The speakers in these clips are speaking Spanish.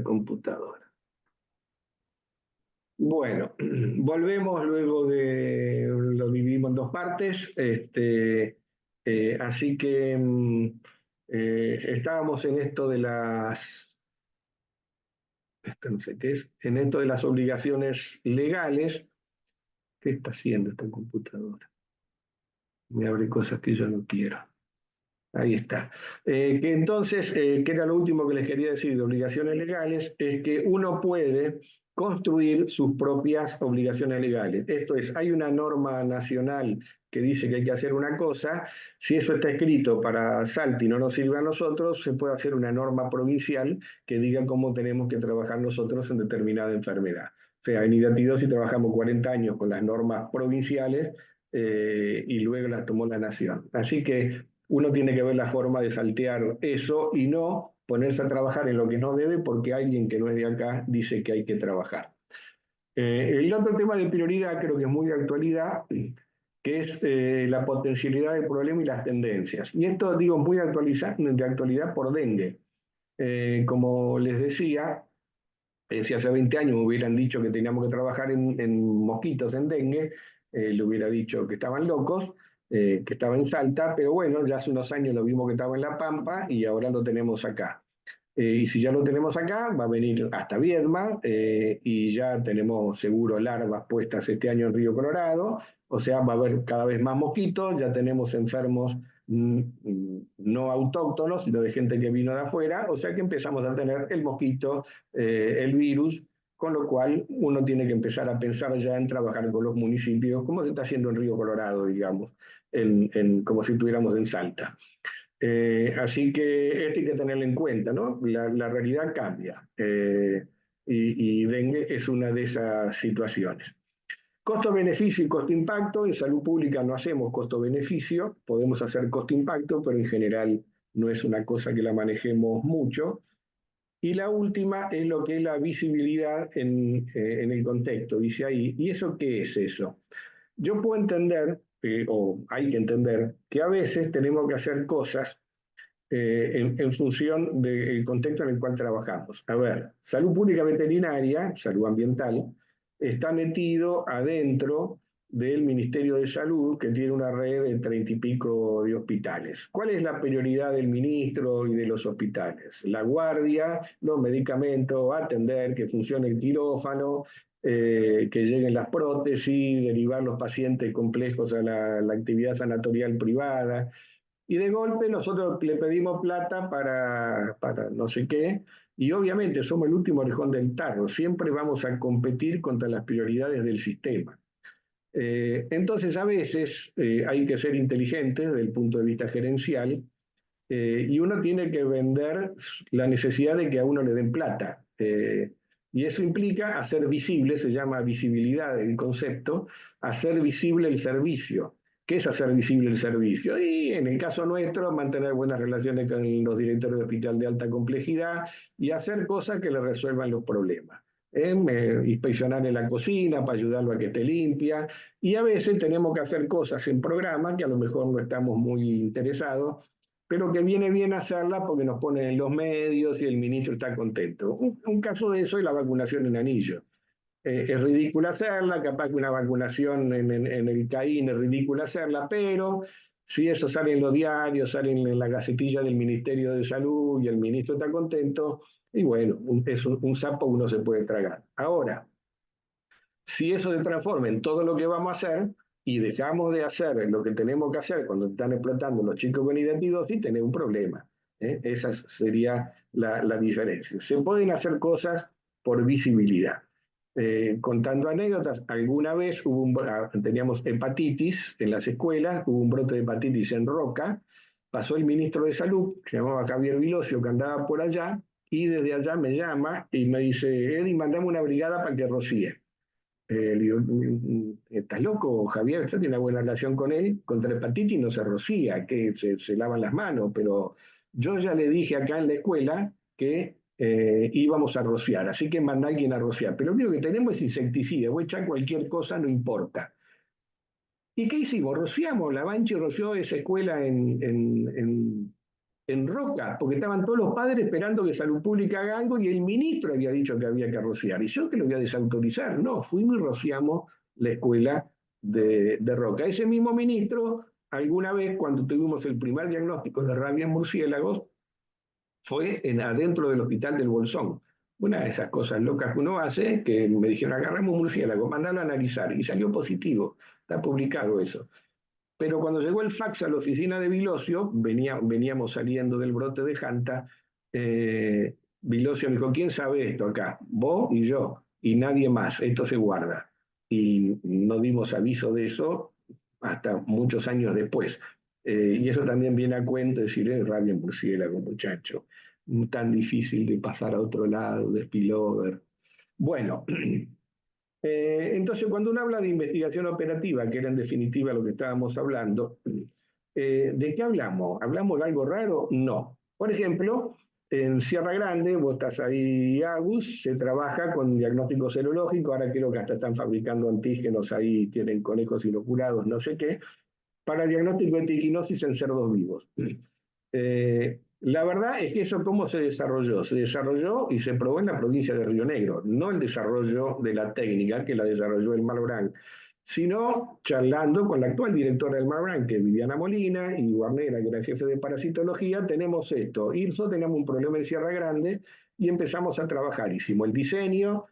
computadora. Bueno, volvemos luego de, lo dividimos en dos partes, así que estábamos en esto de las, esto no sé qué es, en esto de las obligaciones legales. ¿Qué está haciendo esta computadora? Me abre cosas que yo no quiero. Ahí está. Que entonces, que era lo último que les quería decir de obligaciones legales, es que uno puede construir sus propias obligaciones legales. Esto es, hay una norma nacional que dice que hay que hacer una cosa, si eso está escrito para Salta y no nos sirve a nosotros, se puede hacer una norma provincial que diga cómo tenemos que trabajar nosotros en determinada enfermedad. O sea, en Hidatidosis trabajamos 40 años con las normas provinciales y luego las tomó la nación. Así que uno tiene que ver la forma de saltear eso y no ponerse a trabajar en lo que no debe porque alguien que no es de acá dice que hay que trabajar. El otro tema de prioridad creo que es muy de actualidad, que es la potencialidad del problema y las tendencias. Y esto digo muy de actualidad por dengue. Como les decía, si hace 20 años me hubieran dicho que teníamos que trabajar en mosquitos, en dengue, le hubiera dicho que estaban locos, que estaba en Salta, pero bueno, ya hace unos años lo vimos que estaba en La Pampa y ahora lo tenemos acá. Y si ya lo tenemos acá, va a venir hasta Viedma y ya tenemos seguro larvas puestas este año en Río Colorado, o sea, va a haber cada vez más mosquitos, ya tenemos enfermos no autóctonos, sino de gente que vino de afuera, o sea que empezamos a tener el mosquito, el virus, con lo cual uno tiene que empezar a pensar ya en trabajar con los municipios, como se está haciendo en Río Colorado, digamos, como si estuviéramos en Salta. Así que esto hay que tenerlo en cuenta, ¿no? La realidad cambia y dengue es una de esas situaciones. Costo-beneficio y costo-impacto. En salud pública no hacemos costo-beneficio, podemos hacer costo-impacto, pero en general no es una cosa que la manejemos mucho. Y la última es lo que es la visibilidad en el contexto, dice ahí. ¿Y eso qué es eso? Yo puedo entender, o hay que entender, que a veces tenemos que hacer cosas en función del contexto en el cual trabajamos. A ver, salud pública veterinaria, salud ambiental, está metido adentro del Ministerio de Salud, que tiene una red de 30 y pico de hospitales. ¿Cuál es la prioridad del ministro y de los hospitales? La guardia, los medicamentos, atender, que funcione el quirófano, que lleguen las prótesis, derivar los pacientes complejos a la actividad sanatorial privada. Y de golpe nosotros le pedimos plata para no sé qué, y obviamente somos el último orejón del tarro, siempre vamos a competir contra las prioridades del sistema. Entonces a veces hay que ser inteligente desde el punto de vista gerencial y uno tiene que vender la necesidad de que a uno le den plata. Y eso implica hacer visible, se llama visibilidad el concepto, hacer visible el servicio. ¿Qué es hacer visible el servicio? Y en el caso nuestro, mantener buenas relaciones con los directores de hospital de alta complejidad y hacer cosas que le resuelvan los problemas. Inspeccionar en la cocina para ayudarlo a que esté limpia. Y a veces tenemos que hacer cosas en programa que a lo mejor no estamos muy interesados, pero que viene bien hacerla porque nos ponen en los medios y el ministro está contento. Un caso de eso es la vacunación en anillo. Es ridículo hacerla, capaz que una vacunación en el CAIN es ridículo hacerla, pero si eso sale en los diarios, sale en la gacetilla del Ministerio de Salud y el ministro está contento, y bueno, es un sapo uno se puede tragar. Ahora, si eso se transforma en todo lo que vamos a hacer y dejamos de hacer lo que tenemos que hacer cuando están explotando los chicos con identidosis, tenemos un problema. Esa sería la diferencia. Se pueden hacer cosas por visibilidad. Contando anécdotas, alguna vez teníamos hepatitis en las escuelas, hubo un brote de hepatitis en Roca, pasó el ministro de Salud, que se llamaba Javier Vilosio, que andaba por allá, y desde allá me llama y me dice, Eddie, mandame una brigada para que rocíe. Le digo, ¿estás loco, Javier? Yo tengo una buena relación con él, contra hepatitis no se rocía, que se lavan las manos, pero yo ya le dije acá en la escuela que íbamos a rociar, así que manda a alguien a rociar. Pero lo único que tenemos es insecticida, voy a echar cualquier cosa, no importa. ¿Y qué hicimos? Rociamos, la Banchi roció esa escuela en Roca, porque estaban todos los padres esperando que Salud Pública haga algo y el ministro había dicho que había que rociar. Y yo que lo voy a desautorizar. No, fuimos y rociamos la escuela de Roca. Ese mismo ministro, alguna vez cuando tuvimos el primer diagnóstico de rabia en murciélagos, fue adentro del hospital del Bolsón. Una de esas cosas locas que uno hace, que me dijeron, agarramos murciélago, mandalo a analizar, y salió positivo, está publicado eso. Pero cuando llegó el fax a la oficina de Vilosio, veníamos saliendo del brote de Janta, Vilosio me dijo, ¿quién sabe esto acá? Vos y yo, y nadie más, esto se guarda. Y no dimos aviso de eso hasta muchos años después. Y eso también viene a cuento, decir, rabia en murciélago, muchacho, tan difícil de pasar a otro lado, de spillover. Bueno, entonces, cuando uno habla de investigación operativa, que era en definitiva lo que estábamos hablando, ¿de qué hablamos? ¿Hablamos de algo raro? No. Por ejemplo, en Sierra Grande, vos estás ahí, Agus, se trabaja con diagnóstico serológico, ahora creo que hasta están fabricando antígenos ahí, tienen conejos inoculados, no sé qué, para diagnóstico de triquinosis en cerdos vivos. La verdad es que eso cómo se desarrolló y se probó en la provincia de Río Negro, no el desarrollo de la técnica que la desarrolló el Malbrán, sino charlando con la actual directora del Malbrán, que es Viviana Molina, y Guarnera, que era jefe de parasitología, tenemos esto, IRSO, tenemos un problema en Sierra Grande, y empezamos a trabajar, hicimos el diseño,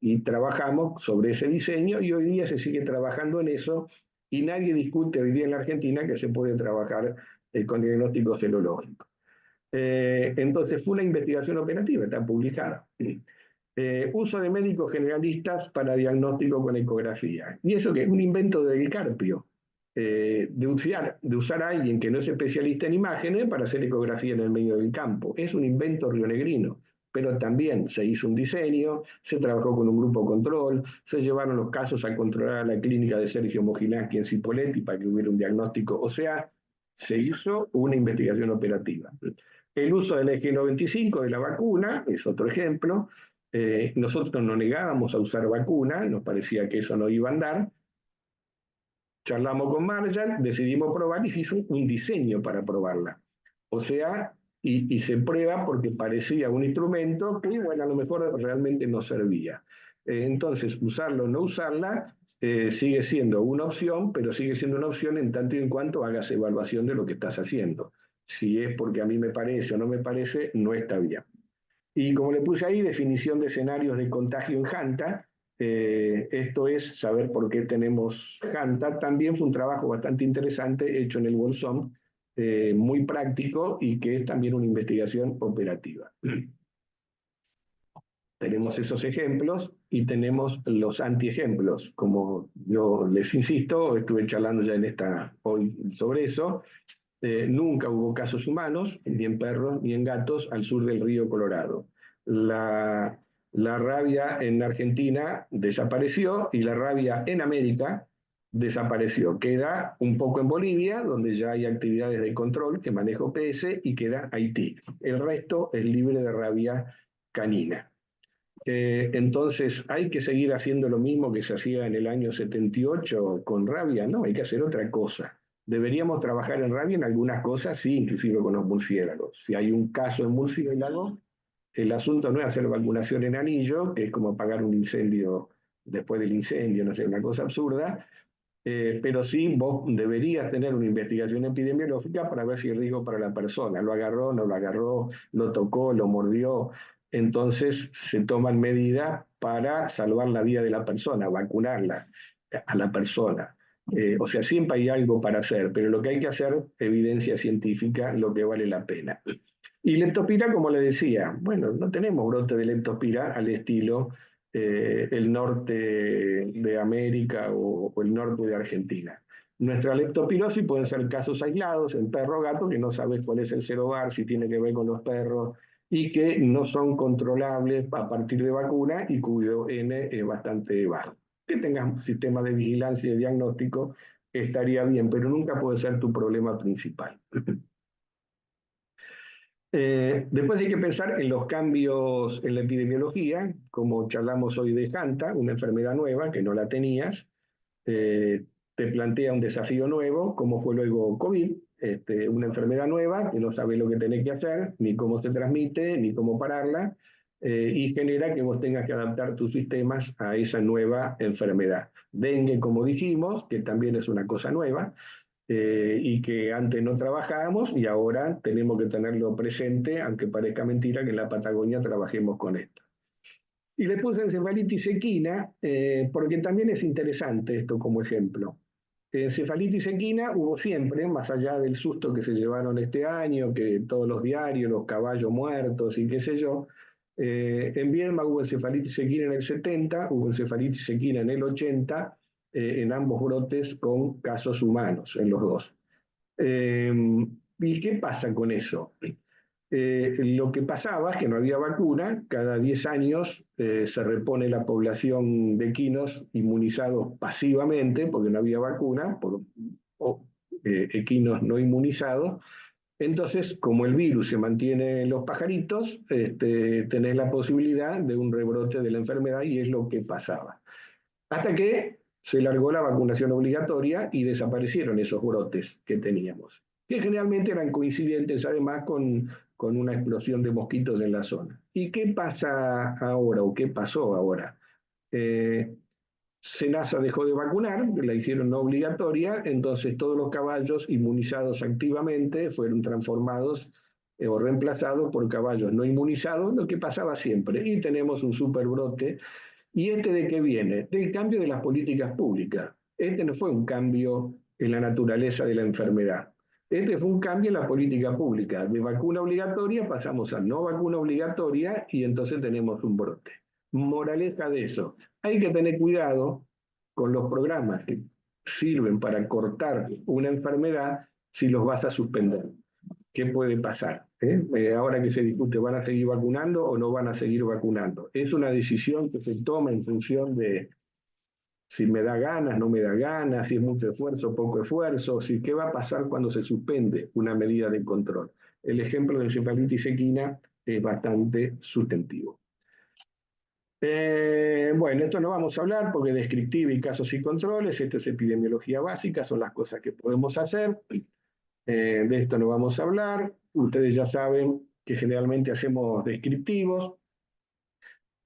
y trabajamos sobre ese diseño, y hoy día se sigue trabajando en eso, y nadie discute hoy día en la Argentina que se puede trabajar con diagnóstico serológico. Entonces fue una investigación operativa, está publicada. Uso de médicos generalistas para diagnóstico con ecografía. Y eso que es un invento del Carpio, de usar a alguien que no es especialista en imágenes para hacer ecografía en el medio del campo. Es un invento rionegrino, pero también se hizo un diseño, se trabajó con un grupo control, se llevaron los casos a controlar a la clínica de Sergio Mojinaski en Cipolletti para que hubiera un diagnóstico. O sea, se hizo una investigación operativa. El uso del eje 95 de la vacuna es otro ejemplo. Nosotros no negábamos a usar vacuna, nos parecía que eso no iba a andar. Charlamos con Marshall, decidimos probar y se hizo un diseño para probarla. O sea, y se prueba porque parecía un instrumento que, bueno, a lo mejor realmente no servía. Entonces, usarla o no usarla sigue siendo una opción, pero sigue siendo una opción en tanto y en cuanto hagas evaluación de lo que estás haciendo. Si es porque a mí me parece o no me parece, no está bien. Y como le puse ahí, definición de escenarios de contagio en Hanta, esto es saber por qué tenemos Hanta. También fue un trabajo bastante interesante hecho en el Bolsón, muy práctico y que es también una investigación operativa. Tenemos esos ejemplos y tenemos los antiejemplos. Como yo les insisto, estuve charlando ya hoy sobre eso. Nunca hubo casos humanos, ni en perros ni en gatos, al sur del río Colorado. La rabia en Argentina desapareció y la rabia en América desapareció. Queda un poco en Bolivia, donde ya hay actividades de control que maneja OPS, y queda Haití. El resto es libre de rabia canina. Entonces, ¿hay que seguir haciendo lo mismo que se hacía en el año 78 con rabia? No, hay que hacer otra cosa. Deberíamos trabajar en rabia en algunas cosas, sí, inclusive con los murciélagos. Si hay un caso en murciélago, el asunto no es hacer vacunación en anillo, que es como apagar un incendio después del incendio, no sé, una cosa absurda, pero sí vos deberías tener una investigación epidemiológica para ver si el riesgo para la persona, lo agarró, no lo agarró, lo tocó, lo mordió. Entonces se toman medidas para salvar la vida de la persona, vacunarla a la persona. O sea, siempre hay algo para hacer, pero lo que hay que hacer, evidencia científica, lo que vale la pena. Y leptospira, como le decía, bueno, no tenemos brote de leptospira al estilo el norte de América o el norte de Argentina. Nuestra leptospirosis pueden ser casos aislados en perro o gato que no sabes cuál es el serovar, si tiene que ver con los perros, y que no son controlables a partir de vacuna y cuyo N es bastante bajo. Que tengas un sistema de vigilancia y de diagnóstico estaría bien, pero nunca puede ser tu problema principal. Después hay que pensar en los cambios en la epidemiología, como charlamos hoy de Hanta, una enfermedad nueva que no la tenías, te plantea un desafío nuevo, como fue luego COVID, una enfermedad nueva que no sabes lo que tenés que hacer, ni cómo se transmite, ni cómo pararla, y genera que vos tengas que adaptar tus sistemas a esa nueva enfermedad. Dengue, como dijimos, que también es una cosa nueva, y que antes no trabajábamos y ahora tenemos que tenerlo presente, aunque parezca mentira que en la Patagonia trabajemos con esto. Y le puse encefalitis equina, porque también es interesante esto como ejemplo. Encefalitis equina hubo siempre, más allá del susto que se llevaron este año, que todos los diarios, los caballos muertos y qué sé yo. En Viedma hubo encefalitis equina en el 70, hubo encefalitis equina en el 80, en ambos brotes con casos humanos, en los dos. ¿Y qué pasa con eso? Lo que pasaba es que no había vacuna, cada 10 años se repone la población de equinos inmunizados pasivamente, porque no había vacuna, o equinos no inmunizados. Entonces, como el virus se mantiene en los pajaritos, tenés la posibilidad de un rebrote de la enfermedad y es lo que pasaba. Hasta que se largó la vacunación obligatoria y desaparecieron esos brotes que teníamos, que generalmente eran coincidentes además con una explosión de mosquitos en la zona. ¿Y qué pasa ahora o qué pasó ahora? Senasa dejó de vacunar, la hicieron no obligatoria, entonces todos los caballos inmunizados activamente fueron transformados o reemplazados por caballos no inmunizados, lo que pasaba siempre. Y tenemos un superbrote. ¿Y de qué viene? Del cambio de las políticas públicas. No fue un cambio en la naturaleza de la enfermedad. Fue un cambio en la política pública. De vacuna obligatoria pasamos a no vacuna obligatoria y entonces tenemos un brote. Moraleja de eso. Hay que tener cuidado con los programas que sirven para cortar una enfermedad si los vas a suspender. ¿Qué puede pasar? Ahora que se discute, ¿van a seguir vacunando o no van a seguir vacunando? Es una decisión que se toma en función de si me da ganas, no me da ganas, si es mucho esfuerzo, poco esfuerzo, si qué va a pasar cuando se suspende una medida de control. El ejemplo de encefalitis equina es bastante sustantivo. Bueno, esto no vamos a hablar porque descriptiva y casos y controles, esto es epidemiología básica, son las cosas que podemos hacer. De esto no vamos a hablar. Ustedes ya saben que generalmente hacemos descriptivos.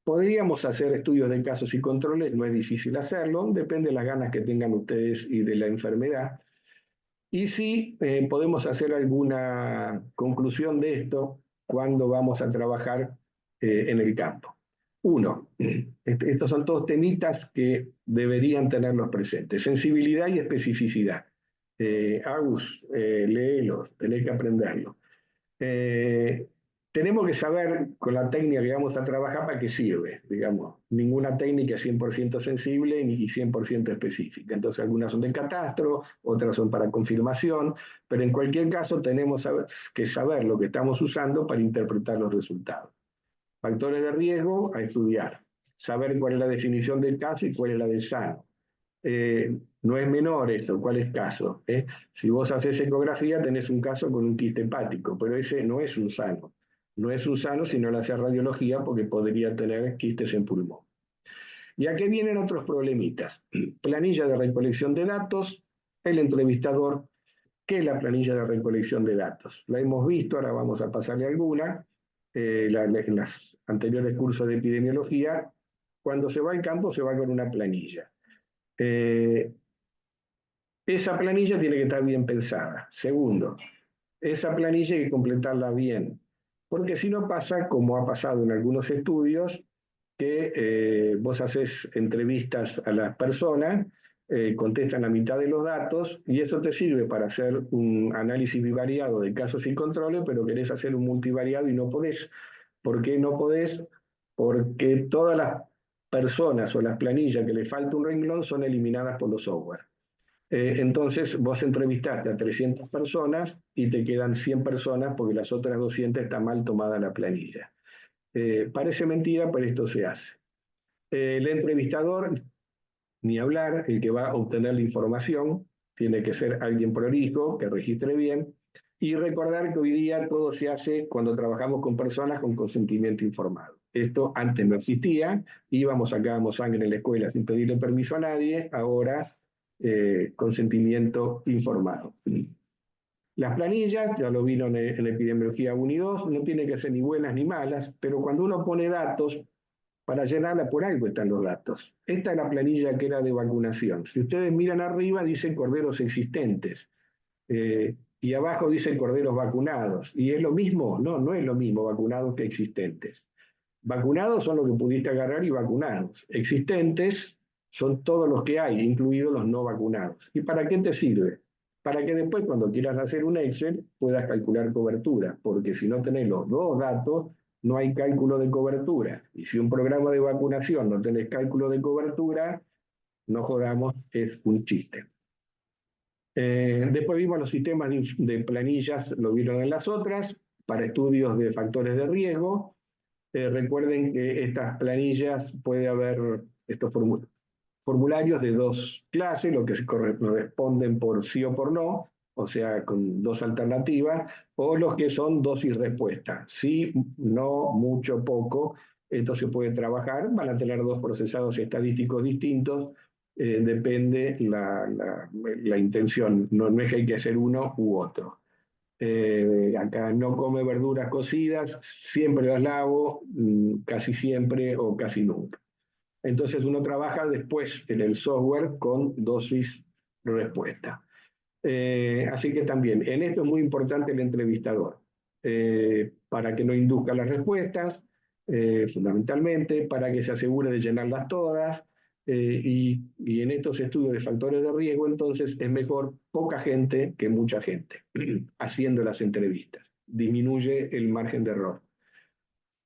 Podríamos hacer estudios de casos y controles, no es difícil hacerlo, depende de las ganas que tengan ustedes y de la enfermedad. Y sí, podemos hacer alguna conclusión de esto cuando vamos a trabajar en el campo. Uno, estos son todos temitas que deberían tenerlos presentes. Sensibilidad y especificidad. Agus, léelos, tenés que aprenderlo. Tenemos que saber con la técnica que vamos a trabajar para qué sirve, digamos. Ninguna técnica es 100% sensible ni 100% específica. Entonces algunas son de catastro, otras son para confirmación, pero en cualquier caso tenemos que saber lo que estamos usando para interpretar los resultados. Factores de riesgo a estudiar. Saber cuál es la definición del caso y cuál es la del sano. No es menor eso, ¿cuál es caso? Si vos haces ecografía tenés un caso con un quiste hepático, pero ese no es un sano. No es un sano si no le haces radiología porque podría tener quistes en pulmón. Y aquí vienen otros problemitas. Planilla de recolección de datos, el entrevistador. ¿Qué es la planilla de recolección de datos? La hemos visto, ahora vamos a pasarle alguna. En los anteriores cursos de epidemiología, cuando se va al campo se va con una planilla. Esa planilla tiene que estar bien pensada. Segundo, esa planilla hay que completarla bien, porque si no pasa, como ha pasado en algunos estudios, que vos haces entrevistas a las personas, contestan la mitad de los datos y eso te sirve para hacer un análisis bivariado de casos y controles, pero querés hacer un multivariado y no podés. ¿Por qué no podés? Porque todas las personas o las planillas que le falta un renglón son eliminadas por los software. Entonces vos entrevistaste a 300 personas y te quedan 100 personas porque las otras 200 está mal tomada la planilla. Parece mentira, pero esto se hace. El entrevistador, ni hablar, el que va a obtener la información, tiene que ser alguien prolijo, que registre bien, y recordar que hoy día todo se hace cuando trabajamos con personas con consentimiento informado. Esto antes no existía, íbamos, sacábamos sangre en la escuela sin pedirle permiso a nadie, ahora consentimiento informado. Las planillas, ya lo vieron en epidemiología 1 y 2, no tienen que ser ni buenas ni malas, pero cuando uno pone datos, para llenarla por algo están los datos. Esta es la planilla que era de vacunación. Si ustedes miran arriba, dice corderos existentes. Y abajo dice corderos vacunados. ¿Y es lo mismo? No, no es lo mismo vacunados que existentes. Vacunados son los que pudiste agarrar y vacunados. Existentes son todos los que hay, incluidos los no vacunados. ¿Y para qué te sirve? Para que después, cuando quieras hacer un Excel, puedas calcular cobertura, porque si no tenés los dos datos, no hay cálculo de cobertura. Y si un programa de vacunación no tenés cálculo de cobertura, no jodamos, es un chiste. Después vimos los sistemas de planillas, lo vieron en las otras, para estudios de factores de riesgo. Recuerden que estas planillas puede haber estos formularios de dos clases, lo que se corresponden por sí o por no, o sea, con dos alternativas, o los que son dosis respuesta, sí, no, mucho, poco. Esto se puede trabajar, van a tener dos procesados estadísticos distintos, depende la intención, no, no es que hay que hacer uno u otro. Acá no come verduras cocidas, siempre las lavo, casi siempre o casi nunca. Entonces uno trabaja después en el software con dosis respuesta. Así que también, en esto es muy importante el entrevistador, para que no induzca las respuestas, fundamentalmente, para que se asegure de llenarlas todas, y en estos estudios de factores de riesgo, entonces es mejor poca gente que mucha gente haciendo las entrevistas. Disminuye el margen de error.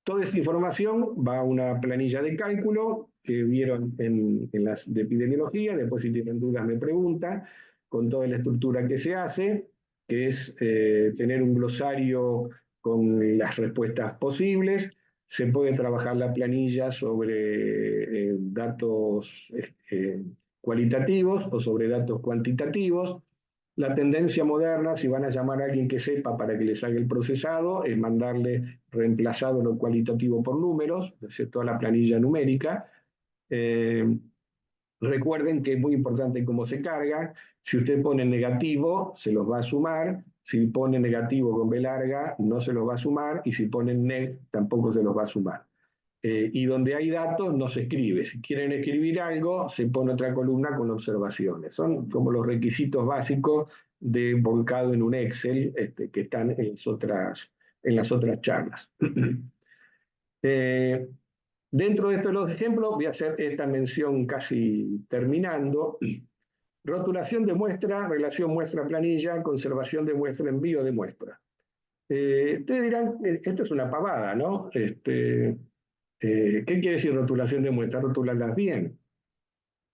Toda esta información va a una planilla de cálculo que vieron en las de epidemiología, después si tienen dudas me preguntan, con toda la estructura que se hace, que es tener un glosario con las respuestas posibles. Se puede trabajar la planilla sobre datos cualitativos o sobre datos cuantitativos. La tendencia moderna, si van a llamar a alguien que sepa para que les haga el procesado, es mandarle reemplazado lo cualitativo por números, es toda la planilla numérica. Recuerden que es muy importante cómo se carga. Si usted pone negativo, se los va a sumar. Si pone negativo con B larga, no se los va a sumar. Y si pone neg, tampoco se los va a sumar. Y donde hay datos, no se escribe. Si quieren escribir algo, se pone otra columna con observaciones. Son como los requisitos básicos de volcado en un Excel, que están en las otras charlas. Dentro de estos los ejemplos, voy a hacer esta mención casi terminando. Rotulación de muestra, relación muestra-planilla, conservación de muestra, envío de muestra. Ustedes dirán, esto es una pavada, ¿no? ¿Qué quiere decir rotulación de muestra? Rotularlas bien.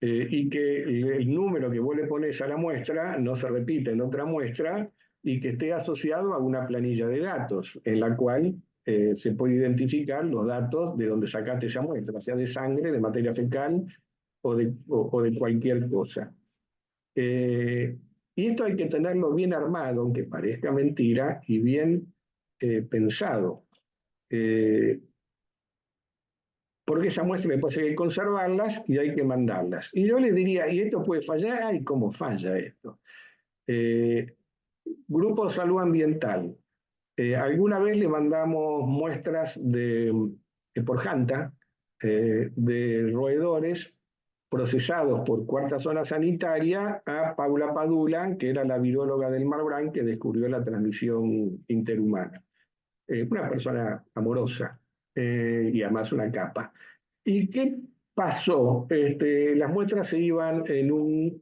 Y que el número que vos le pones a la muestra no se repite en otra muestra y que esté asociado a una planilla de datos en la cual se puede identificar los datos de donde sacaste esa muestra, sea de sangre, de materia fecal o de cualquier cosa. Y esto hay que tenerlo bien armado, aunque parezca mentira, y bien pensado. Porque esa muestra después hay que conservarlas y hay que mandarlas. Y yo les diría, ¿y esto puede fallar? Ay, ¿cómo falla esto? Grupo de salud ambiental. Alguna vez le mandamos muestras por Janta de roedores procesados por Cuarta Zona Sanitaria a Paula Padula, que era la viróloga del Malbrán que descubrió la transmisión interhumana. Una persona amorosa y además una capa. ¿Y qué pasó? Las muestras se iban en un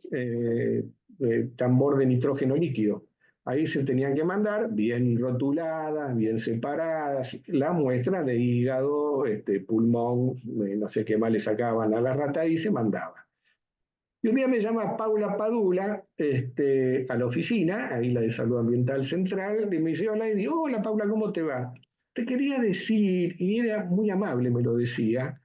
tambor de nitrógeno líquido. Ahí se tenían que mandar bien rotuladas, bien separadas, la muestra de hígado, pulmón, no sé qué más le sacaban a la rata y se mandaba. Y un día me llama Paula Padula a la oficina, ahí la de Salud Ambiental Central, y me dice, hola, y digo, hola Paula, ¿cómo te va? Te quería decir, y era muy amable, me lo decía,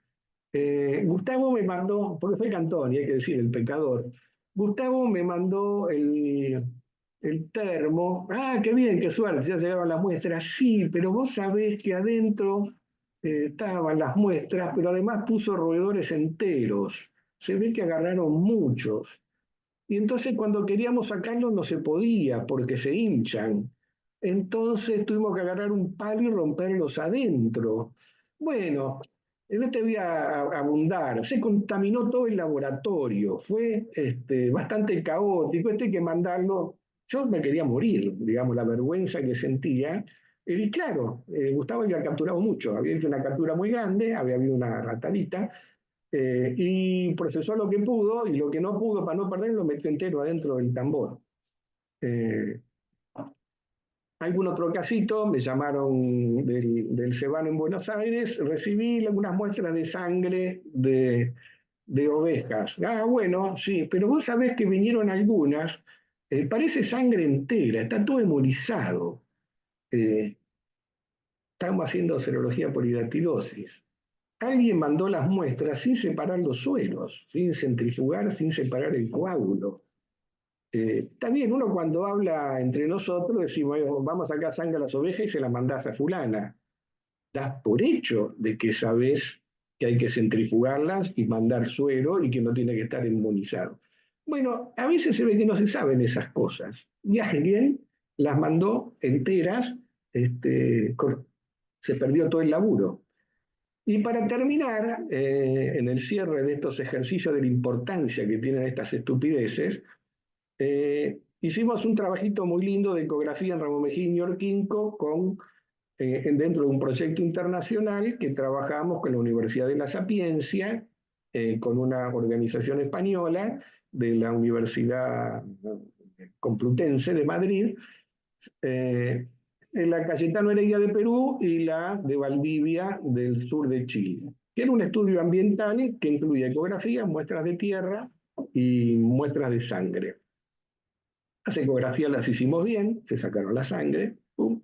Gustavo me mandó, porque fue Cantón, y hay que decir, el pecador, Gustavo me mandó el termo, ah, qué bien, qué suerte, ya llegaron las muestras, sí, pero vos sabés que adentro estaban las muestras, pero además puso roedores enteros, se ve que agarraron muchos. y entonces cuando queríamos sacarlos no se podía porque se hinchan. Entonces tuvimos que agarrar un palo y romperlos adentro. Bueno, no te voy a abundar, se contaminó todo el laboratorio, fue bastante caótico, hay que mandarlo, yo me quería morir, digamos, la vergüenza que sentía. Y claro, Gustavo había capturado mucho, había hecho una captura muy grande, había habido una ratanita, y procesó lo que pudo, y lo que no pudo, para no perderlo, lo metió entero adentro del tambor. Eh, Algún otro casito, me llamaron del Cebano en Buenos Aires, recibí algunas muestras de sangre de ovejas. Ah, bueno, sí, pero vos sabés que vinieron algunas, parece sangre entera, está todo hemolizado. Eh, Estamos haciendo serología por hidatidosis. Alguien mandó las muestras sin separar los suelos, sin centrifugar, sin separar el coágulo. Está bien, uno cuando habla entre nosotros decimos, vamos a sacar sangre a las ovejas y se las mandás a fulana. Das por hecho de que sabés que hay que centrifugarlas y mandar suero y que no tiene que estar inmunizado. Bueno, a veces se ve que no se saben esas cosas. Y alguien las mandó enteras, se perdió todo el laburo. Y para terminar, en el cierre de estos ejercicios de la importancia que tienen estas estupideces, hicimos un trabajito muy lindo de ecografía en Ramón Mejía Ñorquinco dentro de un proyecto internacional que trabajamos con la Universidad de la Sapiencia, con una organización española de la Universidad Complutense de Madrid, la Cayetano Heredia de Perú y la de Valdivia del sur de Chile, que era un estudio ambiental que incluye ecografías, muestras de tierra y muestras de sangre. Las ecografías las hicimos bien, se sacaron la sangre, pum.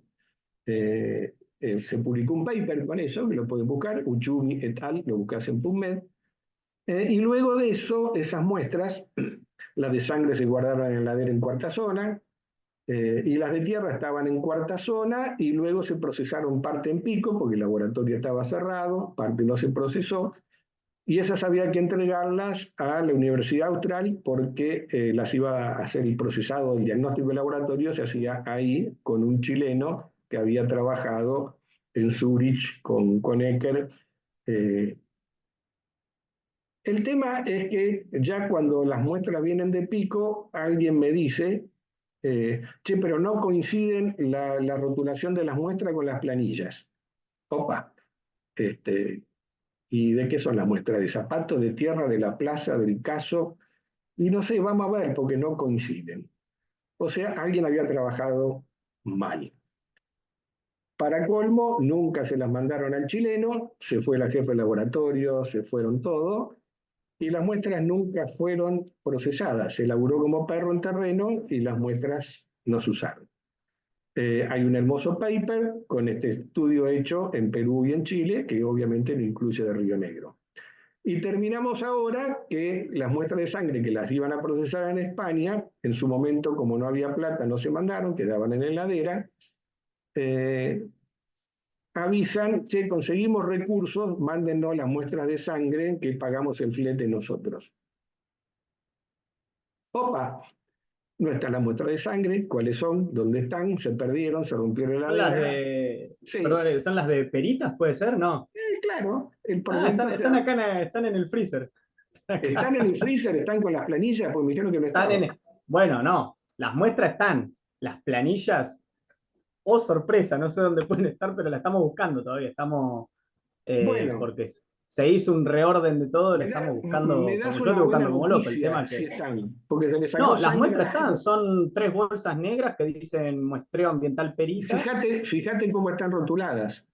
Se publicó un paper con eso, que lo pueden buscar, Uchumi et al, lo buscas en PubMed, y luego de eso, esas muestras, las de sangre se guardaron en la heladera en cuarta zona, y las de tierra estaban en cuarta zona, y luego se procesaron parte en pico, porque el laboratorio estaba cerrado, parte no se procesó, y esas había que entregarlas a la Universidad Austral porque las iba a hacer el procesado del diagnóstico de laboratorio, se hacía ahí con un chileno que había trabajado en Zurich con Ecker. Eh, el tema es que ya cuando las muestras vienen de pico, alguien me dice, che, pero no coinciden la rotulación de las muestras con las planillas. Opa, este, ¿y de qué son las muestras? ¿De zapatos, de tierra, de la plaza, del caso? Y no sé, vamos a ver, porque no coinciden. O sea, alguien había trabajado mal. Para colmo, nunca se las mandaron al chileno, se fue la jefa de laboratorio, se fueron todos, y las muestras nunca fueron procesadas. Se elaboró como perro en terreno y las muestras no se usaron. Hay un hermoso paper con este estudio hecho en Perú y en Chile, que obviamente lo incluye de Río Negro. Y terminamos ahora que las muestras de sangre que las iban a procesar en España, en su momento, como no había plata, no se mandaron, quedaban en la heladera, avisan, che, conseguimos recursos, mándennos las muestras de sangre que pagamos el flete nosotros. Opa, no están las muestras de sangre, cuáles son, dónde están, se perdieron, se rompieron la Son las heladera. de. Sí, Perdón, ¿son las de peritas? ¿Puede ser? No. claro, el por Ah, dentro están acá, están en el freezer. están en el freezer, están con las planillas, porque me dijeron que no Están estaban. bueno, no. Las muestras están. Las planillas. Oh, sorpresa, no sé dónde pueden estar, pero la estamos buscando todavía. Estamos. Bueno, Porque se hizo un reorden de todo, la estamos me buscando. das Como yo una estoy buena buscando como loco. El tema noticia es si que. están, porque se le sacó No, las sangre a muestras la están. gente. Son 3 bolsas negras que dicen muestreo ambiental perita. Fíjate cómo están rotuladas,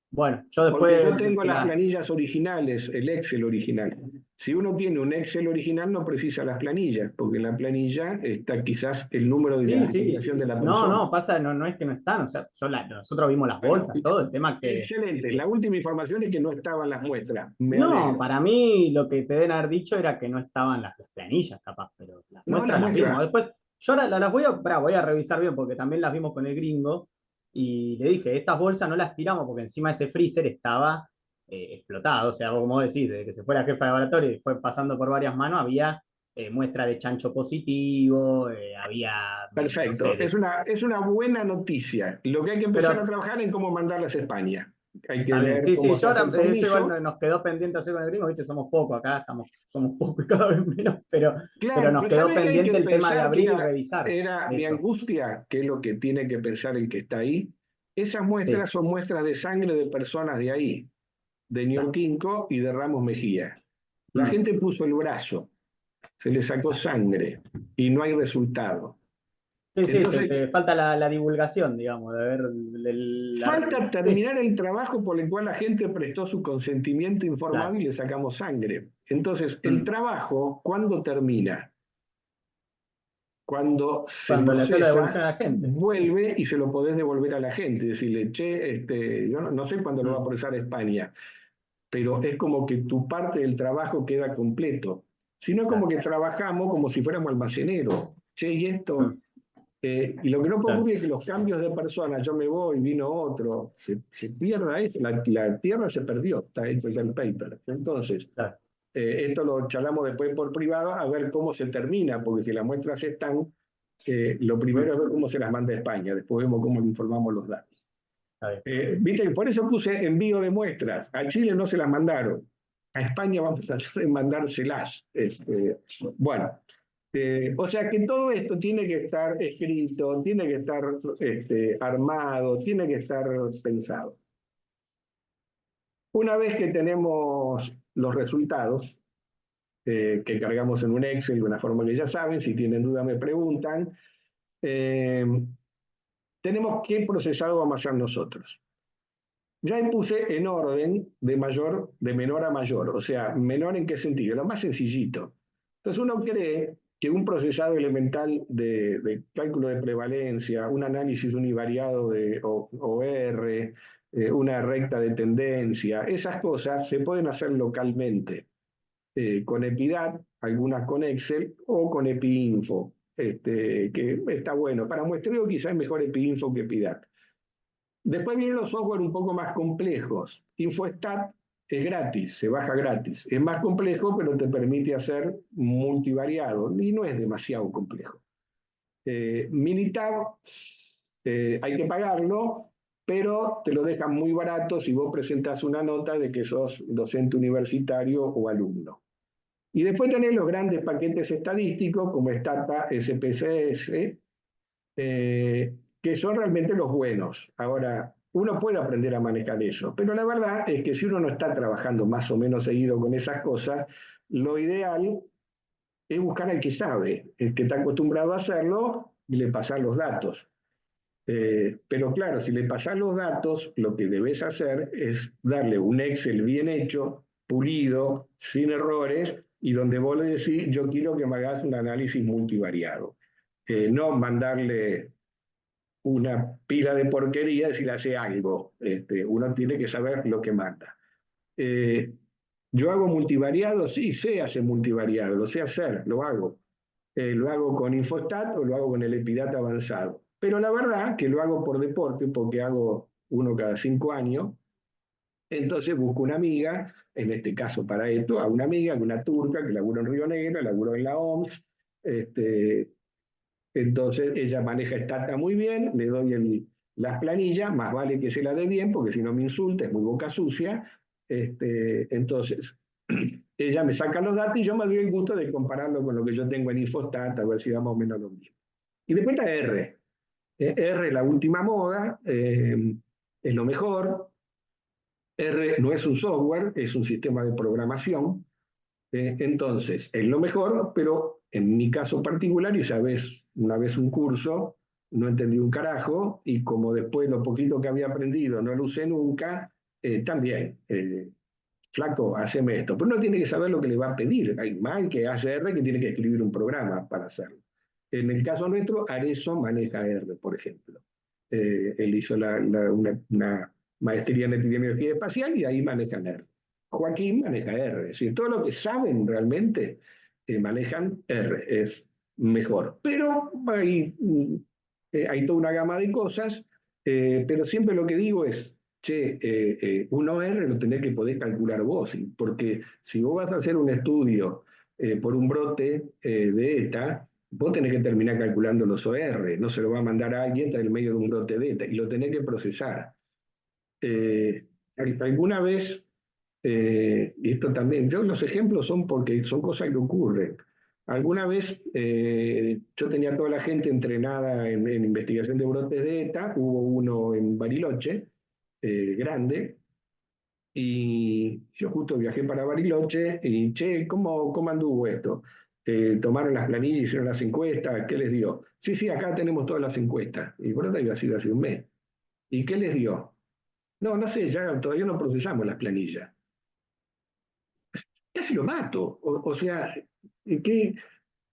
Bueno, yo porque yo después tengo te las la. planillas originales, el Excel original. Si uno tiene un Excel original no precisa las planillas, porque en la planilla está quizás el número de Sí, sí. identificación de la No, persona. no, pasa, no, no es que no están, o sea, nosotros vimos las Bueno, bolsas, todo, el tema excelente. La que- última información es que no estaban las muestras. Me no, alegro. para mí lo que te deben haber dicho era que no estaban las planillas, capaz, pero las No, las muestras las vimos. muestras. Después, yo ahora las voy a revisar bien porque también las vimos con el gringo y le dije, estas bolsas no las tiramos porque encima ese freezer estaba explotado, o sea, como decís, desde que se fue la jefa de laboratorio y fue pasando por varias manos, había muestra de chancho positivo, había, no sé, Perfecto, es una buena noticia. Lo que hay que empezar a pero trabajar es cómo mandarlas a España. Hay que está bien, ver sí, sí, cómo se yo hace ahora, el eso igual permiso. nos quedó pendiente hacer con el gringo, viste, somos pocos acá, somos pocos y cada vez menos, pero Claro, nos pero quedó ¿sabes que hay que pendiente el tema de pensar que abrir y revisar era mi eso. angustia, que es lo que tiene que pensar el que está ahí? Esas Sí, muestras son muestras de sangre de personas de ahí, de claro. Ñorquinco y de Ramos Mejía. La Mm, gente puso el brazo, se le sacó sangre y no hay resultado. sí, sí, Entonces, falta la divulgación, digamos, de ver falta sí, terminar el trabajo por el cual la gente prestó su consentimiento informado claro. y le sacamos sangre. Entonces, el Mm. trabajo, ¿cuándo termina? Cuando se Cuando le hace la devolución procesa, a la gente, sí, vuelve y se lo podés devolver a la gente. Decirle, che, yo no sé cuándo lo va a mm, procesar España, pero es como que tu parte del trabajo queda completo. Si no es como claro. que trabajamos como si fuéramos almaceneros. Che, y esto, Mm, y lo que no puede claro. ocurrir es que los cambios de personas, yo me voy, vino otro, se pierda eso, la tierra se perdió, está hecho ya el paper. Entonces, Claro. esto lo charlamos después por privado a ver cómo se termina, porque si las muestras están, lo primero Mm, es ver cómo se las manda a España, después vemos cómo le informamos los datos. está bien. Viste, por eso puse envío de muestras. A Chile no se las mandaron. A España vamos a tratar de mandárselas. Bueno, o sea que todo esto tiene que estar escrito, tiene que estar armado, tiene que estar pensado. Una vez que tenemos los resultados, que cargamos en un Excel de una forma que ya saben, si tienen duda me preguntan, eh, tenemos qué procesado vamos a hacer nosotros. Ya puse en orden de menor a mayor, o sea, menor en qué sentido, lo más sencillito. Entonces uno cree que un procesado elemental de cálculo de prevalencia, un análisis univariado de OR, una recta de tendencia, esas cosas se pueden hacer localmente, con Epidat, algunas con Excel o con EpiInfo, que está bueno. Para muestreo quizás es mejor EpiInfo que Epidat. Después vienen los software un poco más complejos. Infostat es gratis, se baja gratis. Es más complejo, pero te permite hacer multivariado y no es demasiado complejo. Minitab hay que pagarlo, pero te lo dejan muy barato si vos presentás una nota de que sos docente universitario o alumno. Y después tenés los grandes paquetes estadísticos como Stata, SPSS, que son realmente los buenos. Ahora, uno puede aprender a manejar eso, pero la verdad es que si uno no está trabajando más o menos seguido con esas cosas, lo ideal es buscar al que sabe, el que está acostumbrado a hacerlo y le pasar los datos. Pero claro, si le pasas los datos, lo que debes hacer es darle un Excel bien hecho, pulido, sin errores, y donde vos le decís, yo quiero que me hagas un análisis multivariado. No mandarle una pila de porquería si le hace algo. Uno tiene que saber lo que manda. Eh, yo hago multivariado, sí, sé hacer multivariado, lo sé hacer, lo hago. Lo hago con Infostat o lo hago con el Epidata avanzado. Pero la verdad que lo hago por deporte, porque hago uno cada 5 años. Entonces busco una amiga, en este caso para esto, a una amiga, una turca que laburo en Río Negro, laburo en la OMS, este, entonces ella maneja Stata muy bien, le doy las planillas, más vale que se la dé bien, porque si no me insulta, es muy boca sucia. Entonces, ella me saca los datos y yo me doy el gusto de compararlo con lo que yo tengo en Infostat, a ver si da más o menos lo mismo. Y después está R. R es la última moda, es lo mejor. R no es un software, es un sistema de programación. Entonces, es lo mejor, pero en mi caso particular, y sabes, una vez un curso, no entendí un carajo, y como después lo poquito que había aprendido no lo usé nunca, también, flaco, haceme esto. Pero uno tiene que saber lo que le va a pedir. Hay mal que hace R que tiene que escribir un programa para hacerlo. En el caso nuestro, Arezzo maneja R, por ejemplo. Él hizo una maestría en epidemiología espacial y ahí manejan R. Joaquín maneja R, es decir, todo lo que saben realmente manejan R, es mejor. Pero hay toda una gama de cosas, pero siempre lo que digo es, che, un OR lo tenés que poder calcular vos, porque si vos vas a hacer un estudio por un brote de ETA, vos tenés que terminar calculando los OR, no se lo va a mandar a alguien en el medio de un brote de ETA, y lo tenés que procesar. Alguna vez, y esto también, yo los ejemplos son porque son cosas que ocurren. Alguna vez yo tenía toda la gente entrenada en investigación de brotes de ETA, hubo uno en Bariloche, grande, y yo justo viajé para Bariloche y, che, ¿cómo anduvo esto? Tomaron las planillas, hicieron las encuestas, ¿qué les dio? Sí, sí, acá tenemos todas las encuestas. Y por eso iba a sido hace un mes. ¿Y qué les dio? No, no sé, ya todavía no procesamos las planillas. Casi lo mato. O sea, ¿qué?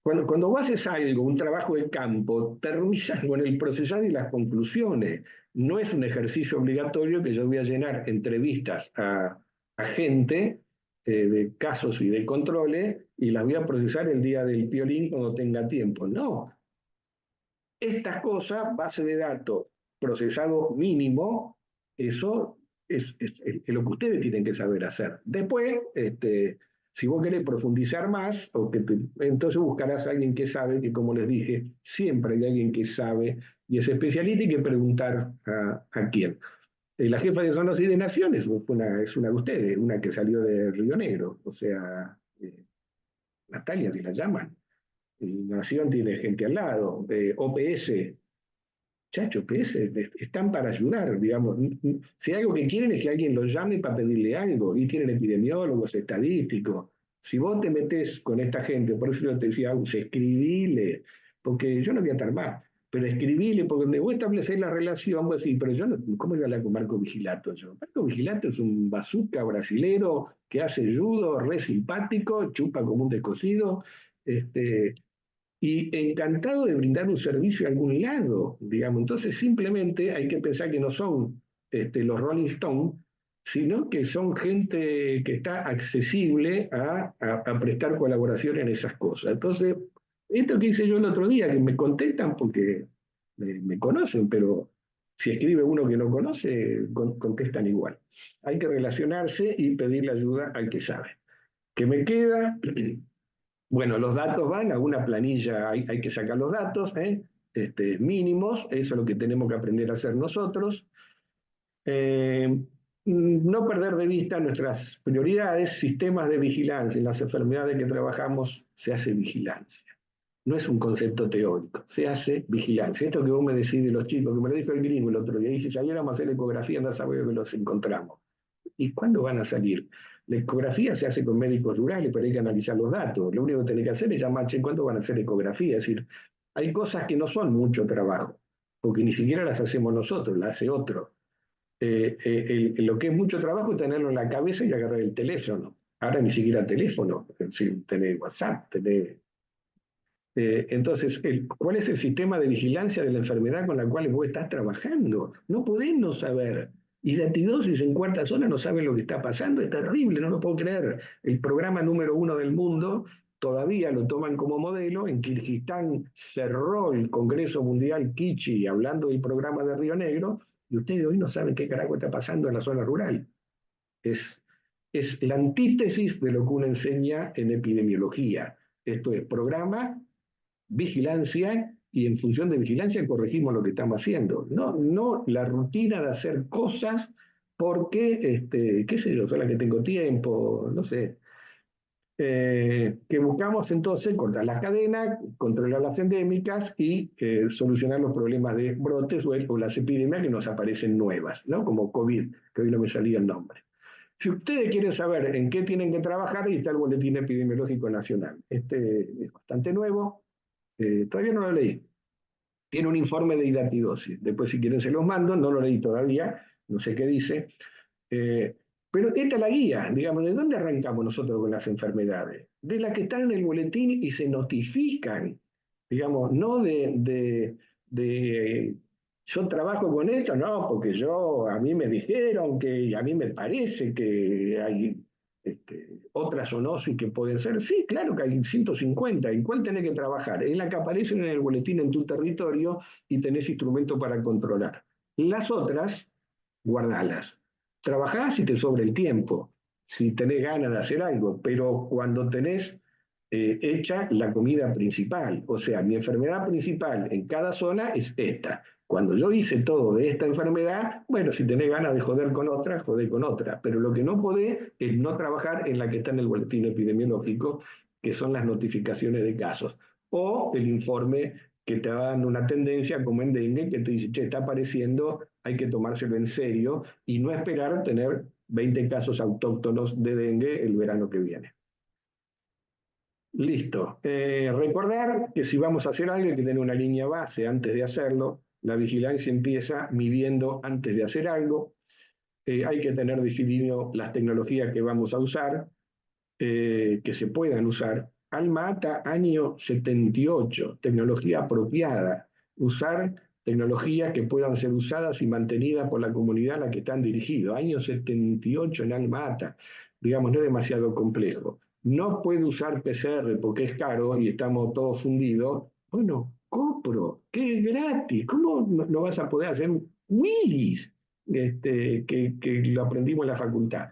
Cuando vos haces algo, un trabajo de campo, terminas con el procesado y las conclusiones. No es un ejercicio obligatorio que yo voy a llenar entrevistas a gente de casos y de controles y las voy a procesar el día del piolín cuando tenga tiempo. No. Estas cosas, base de datos, procesado mínimo, eso es lo que ustedes tienen que saber hacer. Después, si vos querés profundizar más, entonces buscarás a alguien que sabe, que como les dije, siempre hay alguien que sabe y es especialista y que preguntar a quién. La jefa de Zonas y de Naciones es una de ustedes, una que salió de Río Negro, o sea, Natalia, si la llaman. Nación tiene gente al lado, OPS, chacho, PS, están para ayudar, digamos. Si hay algo que quieren es que alguien los llame para pedirle algo, y tienen epidemiólogos, estadísticos. Si vos te metés con esta gente, por eso yo te decía, escribile, porque yo no voy a estar más, pero escribile, porque donde vos establecés la relación, vos decís, pero yo no, ¿cómo iba a hablar con Marco Vigilato? Marco Vigilato es un bazooka brasilero que hace judo, re simpático, chupa como un descosido, y encantado de brindar un servicio a algún lado, digamos. Entonces simplemente hay que pensar que no son los Rolling Stones, sino que son gente que está accesible a prestar colaboración en esas cosas. Entonces, esto que hice yo el otro día, que me contestan porque me conocen, pero si escribe uno que no conoce, contestan igual. Hay que relacionarse y pedirle ayuda al que sabe. ¿Qué me queda? Bueno, los datos van a una planilla, hay que sacar los datos mínimos, eso es lo que tenemos que aprender a hacer nosotros. No perder de vista nuestras prioridades, sistemas de vigilancia. En las enfermedades que trabajamos se hace vigilancia. No es un concepto teórico, se hace vigilancia. Esto que vos me decís de los chicos, que me lo dijo el gringo el otro día, y si saliéramos a hacer ecografía, no sabemos que los encontramos. ¿Y cuándo van a salir? La ecografía se hace con médicos rurales, pero hay que analizar los datos. Lo único que tenés que hacer es llamar, che, ¿cuándo van a hacer ecografía? Es decir, hay cosas que no son mucho trabajo, porque ni siquiera las hacemos nosotros, las hace otro. Lo que es mucho trabajo es tenerlo en la cabeza y agarrar el teléfono. Ahora ni siquiera teléfono, es decir, tenés WhatsApp, tenés... Entonces, ¿cuál es el sistema de vigilancia de la enfermedad con la cual vos estás trabajando? No podés no saber. Y de antidosis en cuarta zona no saben lo que está pasando, es terrible, no lo puedo creer. El programa número 1 del mundo todavía lo toman como modelo. En Kirguistán cerró el Congreso Mundial Kichi hablando del programa de Río Negro, y ustedes hoy no saben qué carajo está pasando en la zona rural. Es la antítesis de lo que uno enseña en epidemiología. Esto es programa, vigilancia, y en función de vigilancia corregimos lo que estamos haciendo. No la rutina de hacer cosas porque, qué sé yo, son las que tengo tiempo, no sé. Que buscamos entonces cortar las cadenas, controlar las endémicas y solucionar los problemas de brotes o las epidemias que nos aparecen nuevas, ¿no? Como COVID, que hoy no me salía el nombre. Si ustedes quieren saber en qué tienen que trabajar, ahí está el Boletín Epidemiológico Nacional. Este es bastante nuevo, todavía no lo leí. Tiene un informe de hidatidosis. Después, si quieren, se los mando. No lo leí todavía, no sé qué dice. Pero esta es la guía, digamos, ¿de dónde arrancamos nosotros con las enfermedades? De las que están en el boletín y se notifican, digamos, no de yo trabajo con esto, no, porque a mí me dijeron que, a mí me parece que hay otras zoonosis que pueden ser. Sí, claro que hay 150. ¿En cuál tenés que trabajar? En la que aparecen en el boletín en tu territorio y tenés instrumento para controlar. Las otras, guardalas. Trabajás si te sobra el tiempo, si tenés ganas de hacer algo, pero cuando tenés hecha la comida principal. O sea, mi enfermedad principal en cada zona es esta. Cuando yo hice todo de esta enfermedad, bueno, si tenés ganas de joder con otra, jodé con otra. Pero lo que no podés es no trabajar en la que está en el boletín epidemiológico, que son las notificaciones de casos. O el informe que te va dando una tendencia, como en dengue, que te dice, che, está apareciendo, hay que tomárselo en serio y no esperar tener 20 casos autóctonos de dengue el verano que viene. Listo. Recordar que si vamos a hacer algo hay que tener una línea base antes de hacerlo. La vigilancia empieza midiendo antes de hacer algo. Hay que tener definido las tecnologías que vamos a usar, que se puedan usar. Alma Ata, año 78, tecnología apropiada. Usar tecnologías que puedan ser usadas y mantenidas por la comunidad a la que están dirigidos. Año 78 en Alma Ata. Digamos, no es demasiado complejo. No puede usar PCR porque es caro y estamos todos fundidos. Bueno, compro, que es gratis. ¿Cómo no vas a poder hacer Willis? Que lo aprendimos en la facultad.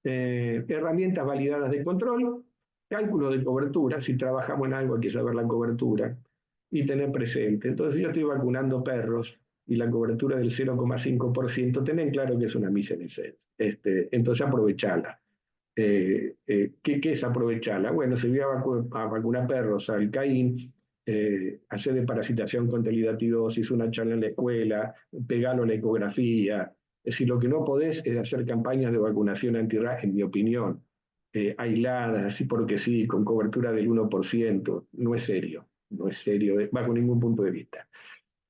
Herramientas validadas de control, cálculo de cobertura, si trabajamos en algo hay que saber la cobertura y tener presente. Entonces, si yo estoy vacunando perros y la cobertura del 0,5%, ten claro que es una miseria. Entonces, aprovechala. ¿Qué es aprovecharla? Bueno, se voy a vacunar perros al CAIN, hacer desparasitación contra el hidatidosis, una charla en la escuela, pegarlo a la ecografía. Es decir, lo que no podés es hacer campañas de vacunación antirrábica, en mi opinión, aisladas, así porque sí, con cobertura del 1%. No es serio, no es serio, bajo ningún punto de vista.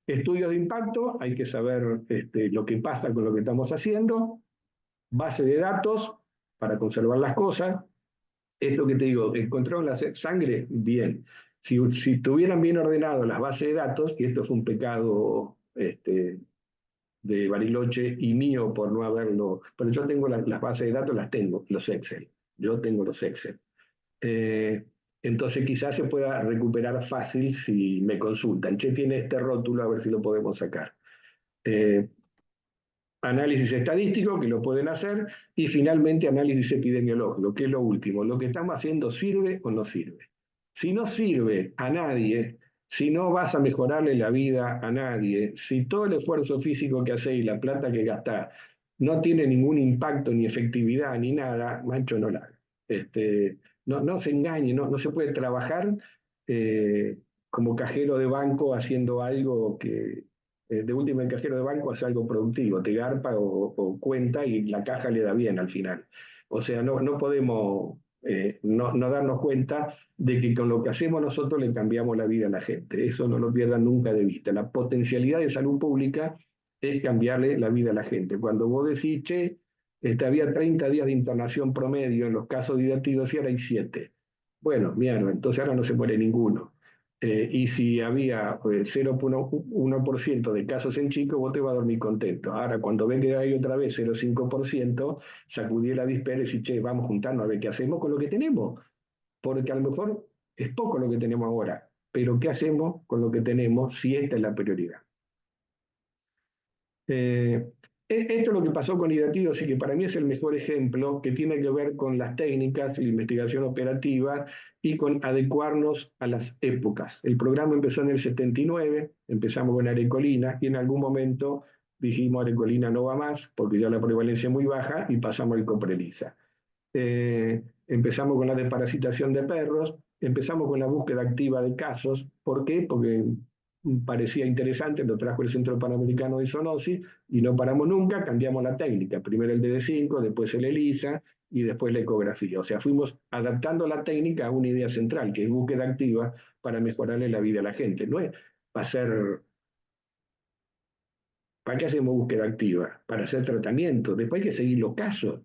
Estudios de impacto, hay que saber lo que pasa con lo que estamos haciendo. Base de datos, para conservar las cosas. Esto que te digo, encontraron la sangre, bien. Si tuvieran bien ordenado las bases de datos, y esto fue un pecado de Bariloche y mío por no haberlo, pero yo tengo las bases de datos, las tengo, los Excel. Yo tengo los Excel. Entonces quizás se pueda recuperar fácil si me consultan. Che, tiene este rótulo, a ver si lo podemos sacar. Análisis estadístico, que lo pueden hacer, y finalmente análisis epidemiológico, que es lo último. ¿Lo que estamos haciendo sirve o no sirve? Si no sirve a nadie, si no vas a mejorarle la vida a nadie, si todo el esfuerzo físico que hacéis y la plata que gastás no tiene ningún impacto ni efectividad ni nada, mancho, no la haga. No se engañe, no se puede trabajar como cajero de banco haciendo algo que de última el cajero de banco hace algo productivo, te garpa o cuenta y la caja le da bien al final. O sea, no podemos no darnos cuenta de que con lo que hacemos nosotros le cambiamos la vida a la gente. Eso no lo pierdan nunca de vista. La potencialidad de salud pública es cambiarle la vida a la gente. Cuando vos decís, che, había 30 días de internación promedio en los casos divertidos y ahora hay 7. Bueno, mierda, entonces ahora no se muere ninguno. Y si había 0,1% de casos en chicos, vos te vas a dormir contento. Ahora, cuando ven que hay otra vez 0,5%, sacudí la víspera y decís, che, vamos a juntarnos a ver qué hacemos con lo que tenemos. Porque a lo mejor es poco lo que tenemos ahora, pero ¿qué hacemos con lo que tenemos si esta es la prioridad? Esto es lo que pasó con Hidatido, así que para mí es el mejor ejemplo que tiene que ver con las técnicas, la investigación operativa y con adecuarnos a las épocas. El programa empezó en el 79, empezamos con arecolina y en algún momento dijimos arecolina no va más porque ya la prevalencia es muy baja y pasamos al coprelisa. Empezamos con la desparasitación de perros, empezamos con la búsqueda activa de casos. ¿Por qué? Porque parecía interesante, lo trajo el Centro Panamericano de Zoonosis y no paramos nunca, cambiamos la técnica. Primero el DD5, después el ELISA y después la ecografía. O sea, fuimos adaptando la técnica a una idea central, que es búsqueda activa para mejorarle la vida a la gente. No es para hacer... ¿Para qué hacemos búsqueda activa? Para hacer tratamiento. Después hay que seguir los casos.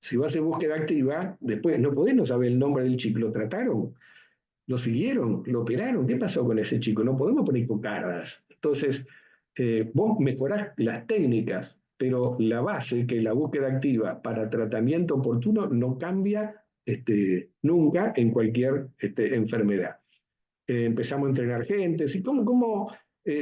Si vas a hacer búsqueda activa, después no podés no saber el nombre del chico. ¿Lo trataron? ¿Lo siguieron? ¿Lo operaron? ¿Qué pasó con ese chico? No podemos poner cocardas. Entonces, vos mejorás las técnicas, pero la base, que es la búsqueda activa para tratamiento oportuno, no cambia nunca en cualquier enfermedad. Empezamos a entrenar gente, ¿y cómo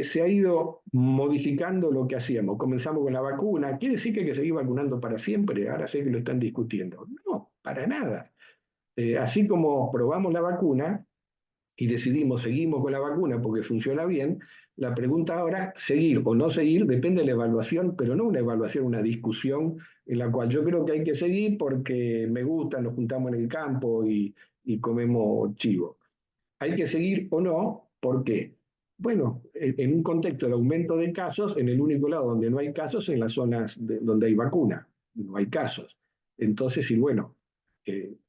se ha ido modificando lo que hacíamos? Comenzamos con la vacuna, ¿quiere decir que hay que seguir vacunando para siempre? Ahora sé que lo están discutiendo. No, para nada. Así como probamos la vacuna y decidimos, seguimos con la vacuna porque funciona bien, la pregunta ahora, seguir o no seguir, depende de la evaluación, pero no una evaluación, una discusión en la cual yo creo que hay que seguir porque me gusta, nos juntamos en el campo y comemos chivo. Hay que seguir o no, ¿por qué? Bueno, en un contexto de aumento de casos, en el único lado donde no hay casos, en las zonas donde hay vacuna, no hay casos. Entonces, y bueno,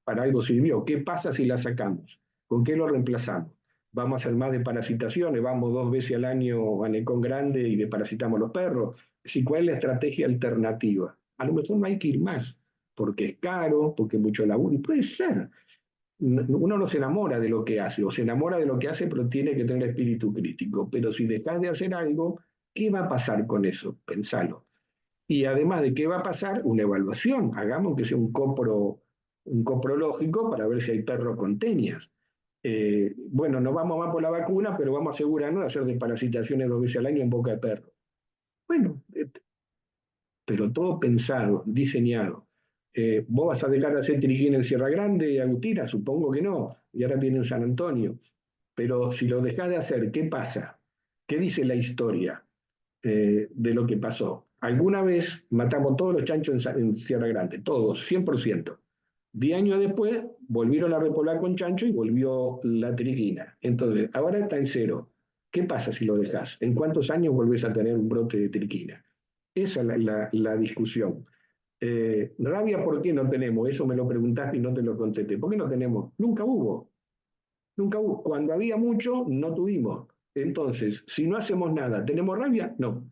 para algo sirvió. ¿Qué pasa si la sacamos? ¿Con qué lo reemplazamos? ¿Vamos a hacer más desparasitaciones? ¿Vamos 2 veces al año a Necón Grande y desparasitamos los perros? ¿Cuál es la estrategia alternativa? A lo mejor no hay que ir más, porque es caro, porque es mucho laburo, y puede ser. Uno no se enamora de lo que hace, o se enamora de lo que hace, pero tiene que tener espíritu crítico. Pero si dejas de hacer algo, ¿qué va a pasar con eso? Pensalo. Y además de qué va a pasar, una evaluación. Hagamos que sea un coprológico para ver si hay perros con tenias. Bueno, no vamos más por la vacuna, pero vamos a asegurarnos de hacer desparasitaciones 2 veces al año en boca de perro. Bueno, pero todo pensado, diseñado. ¿Vos vas a dejar de hacer trigina en Sierra Grande, Agustina? Supongo que no, y ahora viene en San Antonio. Pero si lo dejás de hacer, ¿qué pasa? ¿Qué dice la historia de lo que pasó? Alguna vez matamos todos los chanchos en Sierra Grande, todos, 100%. 10 años después volvieron a repoblar con chancho y volvió la trigina. Entonces, ahora está en cero. ¿Qué pasa si lo dejas? ¿En cuántos años volvés a tener un brote de triquina? Esa es la discusión. Rabia, ¿por qué no tenemos? Eso me lo preguntaste y no te lo contesté. ¿Por qué no tenemos? Nunca hubo. Nunca hubo. Cuando había mucho, no tuvimos. Entonces, si no hacemos nada, ¿tenemos rabia? No.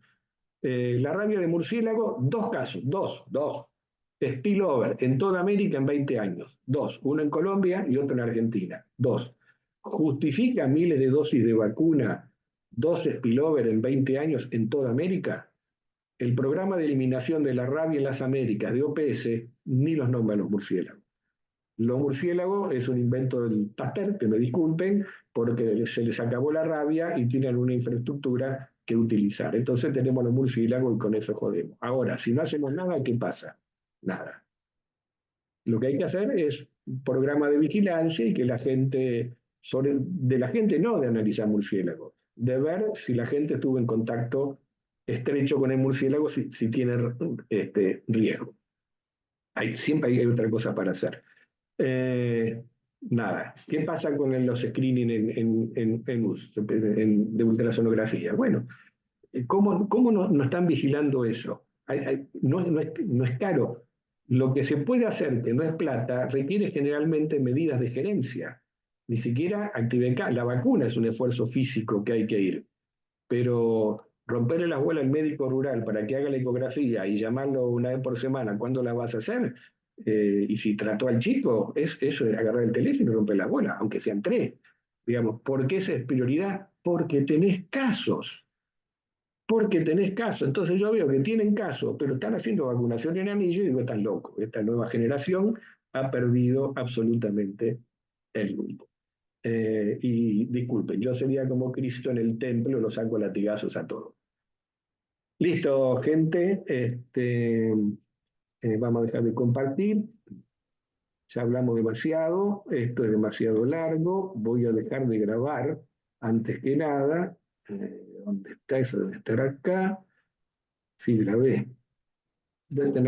La rabia de murciélago, 2 casos, dos. Spillover en toda América en 20 años. Dos. Uno en Colombia y otro en Argentina. Dos. ¿Justifica miles de dosis de vacuna, 2 spillover en 20 años en toda América? El programa de eliminación de la rabia en las Américas de OPS ni los nombra los murciélagos. Los murciélagos es un invento del Pasteur, que me disculpen, porque se les acabó la rabia y tienen una infraestructura que utilizar. Entonces tenemos los murciélagos y con eso jodemos. Ahora, si no hacemos nada, ¿qué pasa? Nada. Lo que hay que hacer es un programa de vigilancia y que la gente, de la gente no de analizar murciélagos, de ver si la gente estuvo en contacto estrecho con el murciélago, si tiene riesgo. Siempre hay otra cosa para hacer. Eh, Nada. ¿Qué pasa con los screening de ultrasonografía? Bueno, ¿cómo no están vigilando eso? No es caro. Lo que se puede hacer, que no es plata, requiere generalmente medidas de gerencia. Ni siquiera actividad. La vacuna es un esfuerzo físico que hay que ir. Pero romperle la bola al médico rural para que haga la ecografía y llamarlo una vez por semana, ¿cuándo la vas a hacer? Y si trató al chico, eso es agarrar el teléfono y romper la bola, aunque sean 3. Digamos, ¿por qué esa es prioridad? Porque tenés casos. Porque tenés casos. Entonces yo veo que tienen casos, pero están haciendo vacunación en anillo y digo, están locos. Esta nueva generación ha perdido absolutamente el rumbo. Y disculpen, yo sería como Cristo en el templo, lo saco a latigazos a todos. Listo, gente. Vamos a dejar de compartir. Ya hablamos demasiado. Esto es demasiado largo. Voy a dejar de grabar antes que nada. ¿Dónde está eso? Debe estar acá. Sí, grabé. Debe tener